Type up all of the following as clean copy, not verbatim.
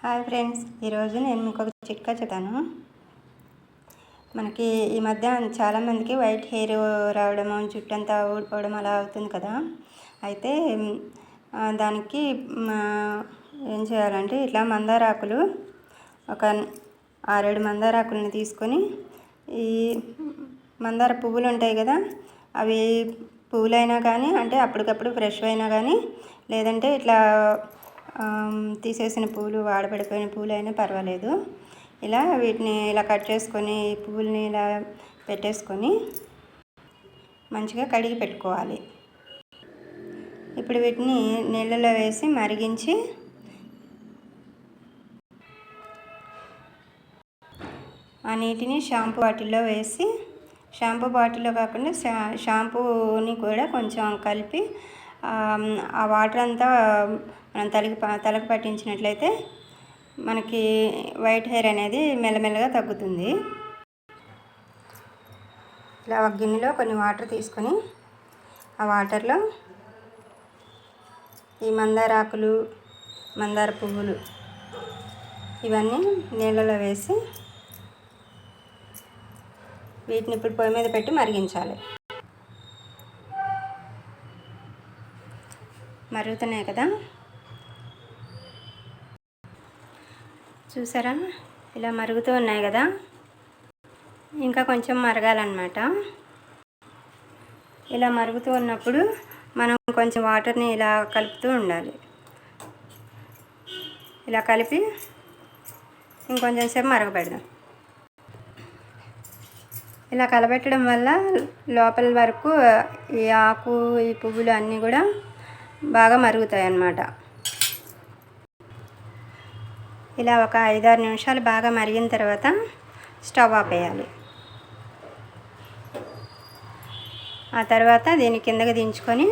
Hi friends, ఈరోజు నేను మీకు ఒక చిట్కా చెప్తాను. మనకి ఈ మధ్య చాలామందికి వైట్ హెయిర్ రావడము, జుట్టు అంతా ఊడిపోవడం అలా అవుతుంది కదా. అయితే దానికి ఏం చేయాలంటే ఇట్లా మందారాకులు ఒక 6-7 మందారాకులని తీసుకొని, ఈ మందార పువ్వులు ఉంటాయి కదా, అవి పువ్వులైనా కానీ అంటే అప్పటికప్పుడు ఫ్రెష్ అయినా కానీ, లేదంటే ఇట్లా తీసేసిన పూలు వాడబడిపోయిన పూలు అయినా పర్వాలేదు. ఇలా వీటిని ఇలా కట్ చేసుకొని ఈ పువ్వుల్ని ఇలా పెట్టేసుకొని మంచిగా కడిగి పెట్టుకోవాలి. ఇప్పుడు వీటిని నీళ్ళలో వేసి మరిగించి ఆ నీటిని షాంపూ బాటిల్లో వేసి, షాంపూ బాటిల్లో కాకుండా షాంపూని కూడా కొంచెం కలిపి ఆ వాటర్ అంతా మనం తలకు పట్టించినట్లయితే మనకి వైట్ హెయిర్ అనేది మెల్లమెల్లగా తగ్గుతుంది. ఇలా ఒక గిన్నెలో కొన్ని వాటర్ తీసుకొని ఆ వాటర్లో ఈ మందారాకులు, మందార పువ్వులు ఇవన్నీ నీళ్ళలో వేసి వీటిని ఇప్పుడు పొయ్యి మీద పెట్టి మరిగించాలి. మరుగుతున్నాయి కదా, చూసారా? ఇలా మరుగుతూ ఉన్నాయి కదా, ఇంకా కొంచెం మరగాలన్నమాట. ఇలా మరుగుతూ ఉన్నప్పుడు మనం కొంచెం వాటర్ని ఇలా కలుపుతూ ఉండాలి. ఇలా కలిపి ఇంకొంచెం సేపు మరగపెడదాం. ఇలా కలబెట్టడం వల్ల లోపల వరకు ఈ ఆకు, ఈ పువ్వులు అన్నీ కూడా బాగా మరుగుతాయి అన్నమాట. ఇలా ఒక 5-6 నిమిషాలు బాగా మరిగిన తర్వాత స్టవ్ ఆపేయాలి. ఆ తర్వాత దీన్ని కిందకి దించుకొని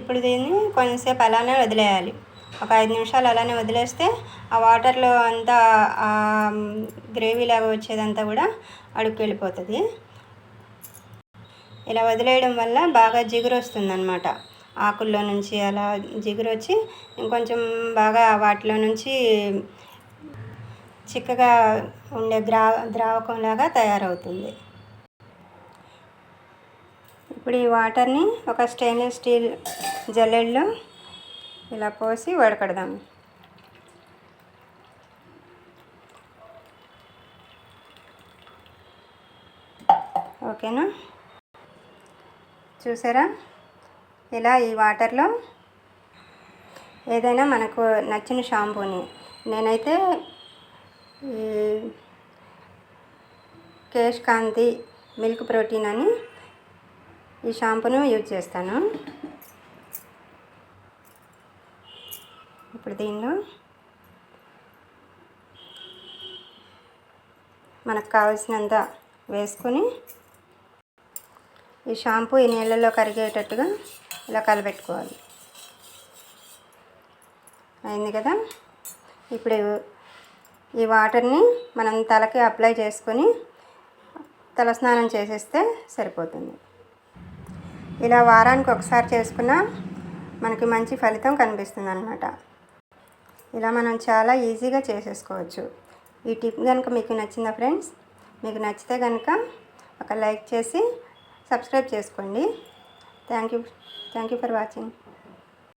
ఇప్పుడు దీన్ని కొంచెంసేపు అలానే వదిలేయాలి. ఒక 5 నిమిషాలు అలానే వదిలేస్తే ఆ వాటర్లో అంతా గ్రేవీ లాగా వచ్చేదంతా కూడా అడుగుకి వెళ్ళిపోతుంది. ఇలా వదిలేయడం వల్ల బాగా జిగురు వస్తుంది అన్నమాట. ఆకుల్లో నుంచి అలా జిగురు వచ్చి ఇంకొంచెం బాగా వాటిలో నుంచి చిక్కగా ఉండే ద్రావకంలాగా తయారవుతుంది. ఇప్పుడు ఈ వాటర్ని ఒక స్టెయిన్లెస్ స్టీల్ జల్లెడలో ఇలా పోసి వడకడదాం. ఓకేనా? చూసారా? ఇలా ఈ వాటర్లో ఏదైనా మనకు నచ్చిన షాంపూని, నేనైతే ఈ కేశ్ కాంతి మిల్క్ ప్రోటీన్ అని ఈ షాంపూను యూజ్ చేస్తాను. ఇప్పుడు దీనిలో మనకు కావాల్సినంత వేసుకొని ఈ షాంపూ ఈ నీళ్ళలో కరిగేటట్టుగా ఇలా కలబెట్టుకోవాలి. అయింది కదా. ఇప్పుడు ఈ వాటర్ని మనం తలకి అప్లై చేసుకొని తలస్నానం చేసేస్తే సరిపోతుంది. ఇలా వారానికి ఒకసారి చేసుకున్నా మనకి మంచి ఫలితం కనిపిస్తుంది అన్నమాట. ఇలా మనం చాలా ఈజీగా చేసేసుకోవచ్చు. ఈ టిప్ కనుక మీకు నచ్చిందా ఫ్రెండ్స్? మీకు నచ్చితే కనుక ఒక లైక్ చేసి సబ్స్క్రైబ్ చేసుకోండి. Thank you for watching.